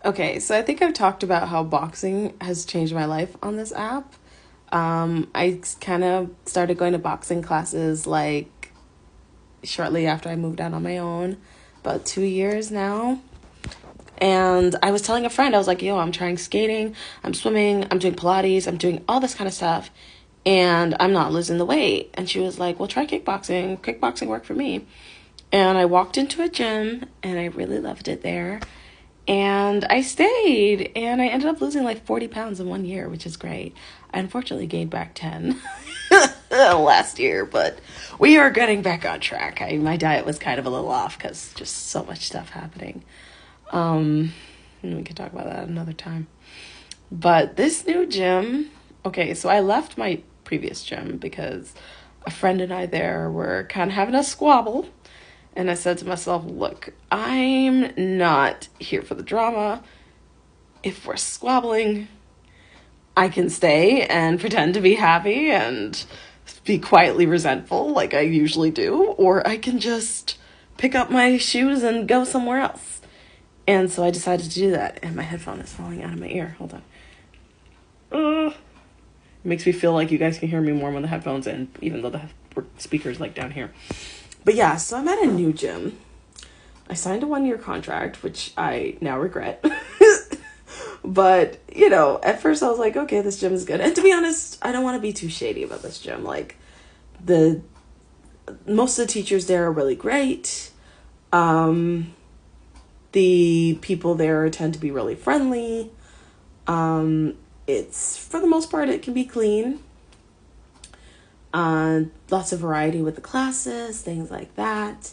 Okay, so I think I've talked about how boxing has changed my life on this app. I kind of started going to boxing classes like shortly after I moved out on my own, about 2 years now. And I was telling a friend, I was like, yo, I'm trying skating, I'm swimming, I'm doing Pilates, I'm doing all this kind of stuff, and I'm not losing the weight. And she was like, well, try kickboxing. Kickboxing worked for me. And I walked into a gym and I really loved it there. And I stayed and I ended up losing like 40 pounds in 1 year, which is great. I unfortunately gained back 10 last year, but we are getting back on track. My diet was kind of a little off because just so much stuff happening. And we can talk about that another time. But this new gym, okay, so I left my previous gym because a friend and I there were kind of having a squabble. And I said to myself, look, I'm not here for the drama. If we're squabbling, I can stay and pretend to be happy and be quietly resentful like I usually do. Or I can just pick up my shoes and go somewhere else. And so I decided to do that. And my headphone is falling out of my ear. Hold on. It makes me feel like you guys can hear me more when the headphone's in, even though the speaker's like down here. But yeah, so I'm at a new gym. I signed a 1-year contract, which I now regret. But, at first I was like, okay, this gym is good. And to be honest, I don't want to be too shady about this gym. Like, most of the teachers there are really great. The people there tend to be really friendly. It's, for the most part, it can be clean. Lots of variety with the classes, things like that.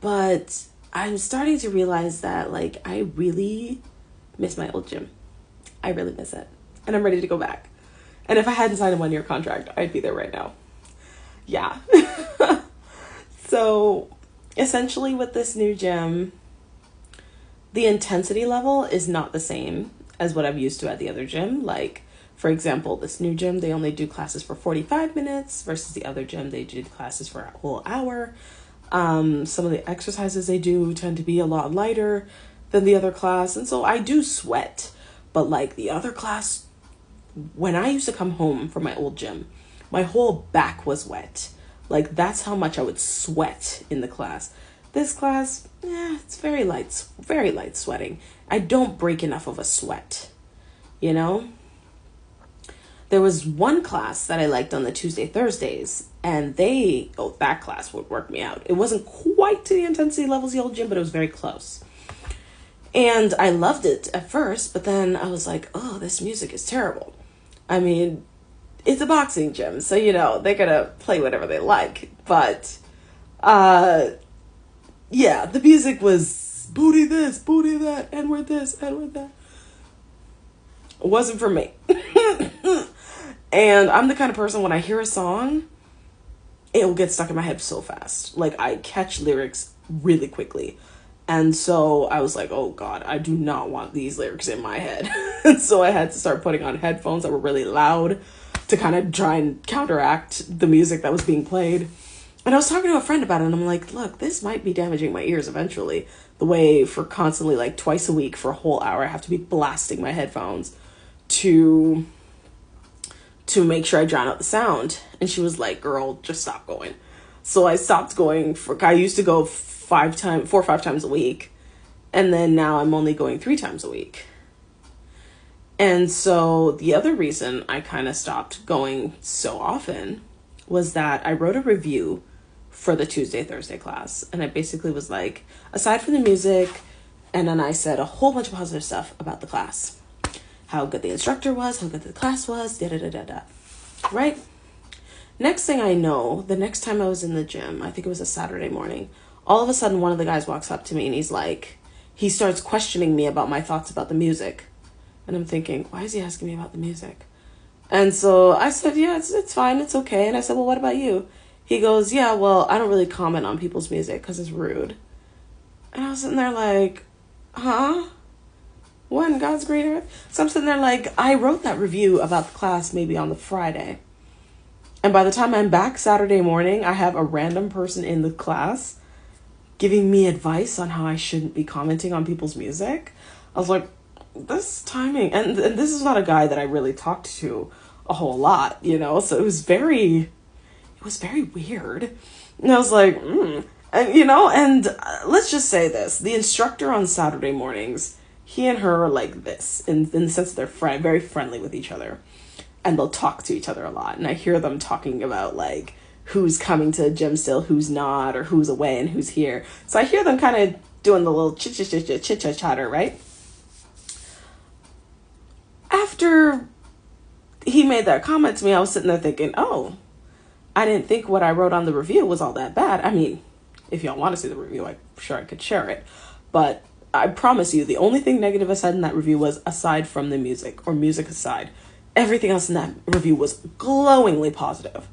But I'm starting to realize that, I really miss my old gym. I really miss it. And I'm ready to go back. And if I hadn't signed a 1-year contract, I'd be there right now. Yeah. So, essentially with this new gym, the intensity level is not the same as what I'm used to at the other gym. Like, for example, this new gym, they only do classes for 45 minutes versus the other gym, they do classes for a whole hour. Some of the exercises they do tend to be a lot lighter than the other class. And so I do sweat. But like the other class, when I used to come home from my old gym, my whole back was wet. Like that's how much I would sweat in the class. This class, it's very light sweating. I don't break enough of a sweat, There was one class that I liked on the Tuesday, Thursdays, and that class would work me out. It wasn't quite to the intensity levels of the old gym, but it was very close. And I loved it at first, but then I was like, oh, this music is terrible. I mean, it's a boxing gym, so, they're going to play whatever they like. But, yeah, the music was booty this, booty that, N-word this, N-word that. It wasn't for me. And I'm the kind of person, when I hear a song, it will get stuck in my head so fast. Like, I catch lyrics really quickly. And so I was like, oh God, I do not want these lyrics in my head. And so I had to start putting on headphones that were really loud to kind of try and counteract the music that was being played. And I was talking to a friend about it, and I'm like, look, this might be damaging my ears eventually. The way for constantly, like twice a week for a whole hour, I have to be blasting my headphones to make sure I drown out the sound. And she was like, girl, just stop going. So I stopped going. I used to go 4 or 5 times a week. And then now I'm only going 3 times a week. And so the other reason I kind of stopped going so often was that I wrote a review for the Tuesday, Thursday class. And I basically was like, aside from the music, and then I said a whole bunch of positive stuff about the class. How good the instructor was, how good the class was, da-da-da-da-da. Right? Next thing I know, the next time I was in the gym, I think it was a Saturday morning, all of a sudden one of the guys walks up to me and he starts questioning me about my thoughts about the music. And I'm thinking, why is he asking me about the music? And so I said, yeah, it's fine, it's okay. And I said, well, what about you? He goes, yeah, well, I don't really comment on people's music because it's rude. And I was sitting there like, huh? What in God's green earth? So I'm sitting there like, I wrote that review about the class maybe on the Friday. And by the time I'm back Saturday morning, I have a random person in the class giving me advice on how I shouldn't be commenting on people's music. I was like, this timing, and this is not a guy that I really talked to a whole lot, so it was very weird. And I was like, and let's just say this. The instructor on Saturday mornings, he and her are like this, in the sense that they're very friendly with each other. And they'll talk to each other a lot. And I hear them talking about, like, who's coming to the gym still, who's not, or who's away and who's here. So I hear them kind of doing the little chit-chat-chatter, right? After he made that comment to me, I was sitting there thinking, oh, I didn't think what I wrote on the review was all that bad. I mean, if y'all want to see the review, I'm sure I could share it. But I promise you, the only thing negative I said in that review was, aside from the music, or music aside, everything else in that review was glowingly positive.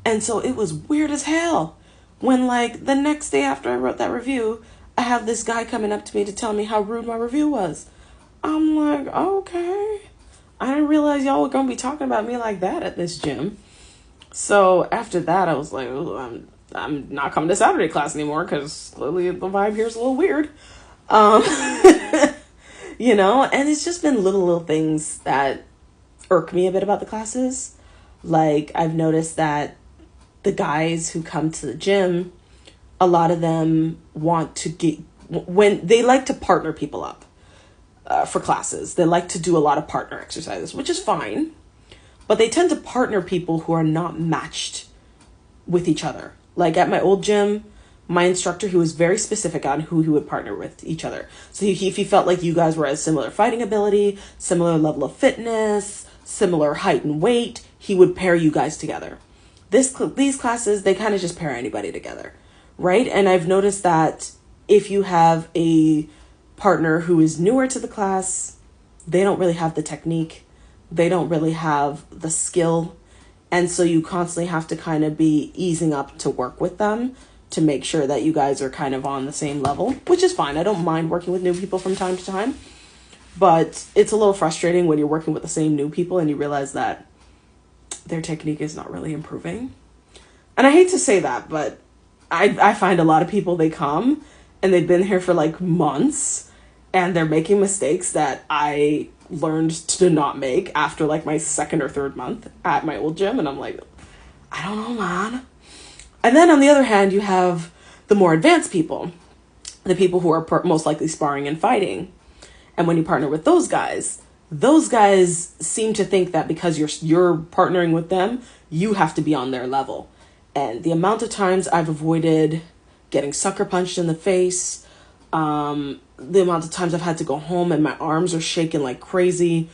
And so it was weird as hell when, like, the next day after I wrote that review, I have this guy coming up to me to tell me how rude my review was. I'm like, okay. I didn't realize y'all were going to be talking about me like that at this gym. So after that, I was like, oh, I'm not coming to Saturday class anymore because clearly the vibe here is a little weird. And it's just been little things that irk me a bit about the classes. Like, I've noticed that the guys who come to the gym, a lot of them when they like to partner people up for classes. They like to do a lot of partner exercises, which is fine. But they tend to partner people who are not matched with each other. Like at my old gym, my instructor, he was very specific on who he would partner with each other. So if he felt like you guys were a similar fighting ability, similar level of fitness, similar height and weight, he would pair you guys together. These classes, they kind of just pair anybody together, right? And I've noticed that if you have a partner who is newer to the class, they don't really have the technique, they don't really have the skill, and so you constantly have to kind of be easing up to work with them to make sure that you guys are kind of on the same level, which is fine. I don't mind working with new people from time to time, but it's a little frustrating when you're working with the same new people and you realize that their technique is not really improving. And I hate to say that, but I find a lot of people, they come and they've been here for like months and they're making mistakes that I learned to not make after like my second or third month at my old gym. And I'm like, I don't know, man. And then on the other hand, you have the more advanced people, the people who are most likely sparring and fighting. And when you partner with those guys seem to think that because you're partnering with them, you have to be on their level. And the amount of times I've avoided getting sucker punched in the face, the amount of times I've had to go home and my arms are shaking like crazy,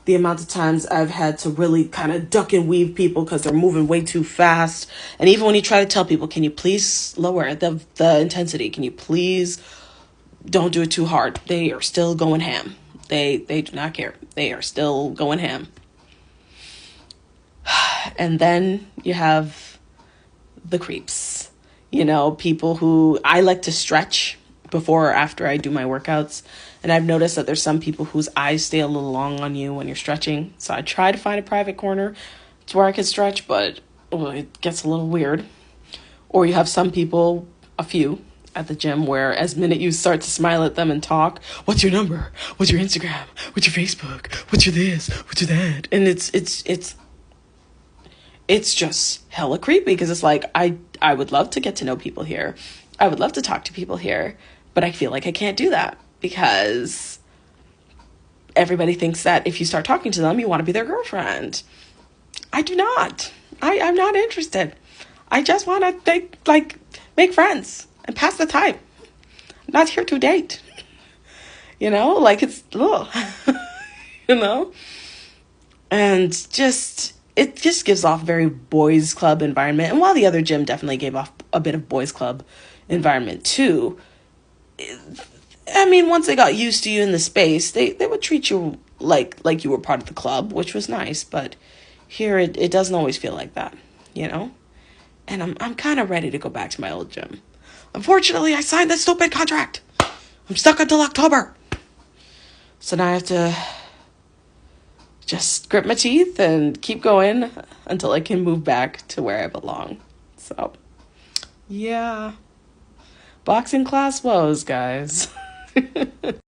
the amount of times I've had to really kind of duck and weave people because they're moving way too fast. And even when you try to tell people, can you please lower the intensity? Can you please don't do it too hard? They are still going ham. They do not care. They are still going ham. And then you have the creeps, people who I like to stretch before or after I do my workouts. And I've noticed that there's some people whose eyes stay a little long on you when you're stretching. So I try to find a private corner to where I can stretch, but it gets a little weird. Or you have some people, a few, at the gym where as minute you start to smile at them and talk, what's your number? What's your Instagram? What's your Facebook? What's your this? What's your that? And it's just hella creepy because it's like, I would love to get to know people here. I would love to talk to people here, but I feel like I can't do that because everybody thinks that if you start talking to them, you want to be their girlfriend. I do not. I'm not interested. I just want to make friends and pass the time. I'm not here to date. It's, and it just gives off very boys club environment. And while the other gym definitely gave off a bit of boys club environment too, I mean, once they got used to you in the space, they would treat you like you were part of the club, which was nice. But here it doesn't always feel like that, And I'm kind of ready to go back to my old gym. Unfortunately, I signed this stupid contract. I'm stuck until October. So now I have to just grit my teeth and keep going until I can move back to where I belong. So, yeah. Boxing class woes, guys.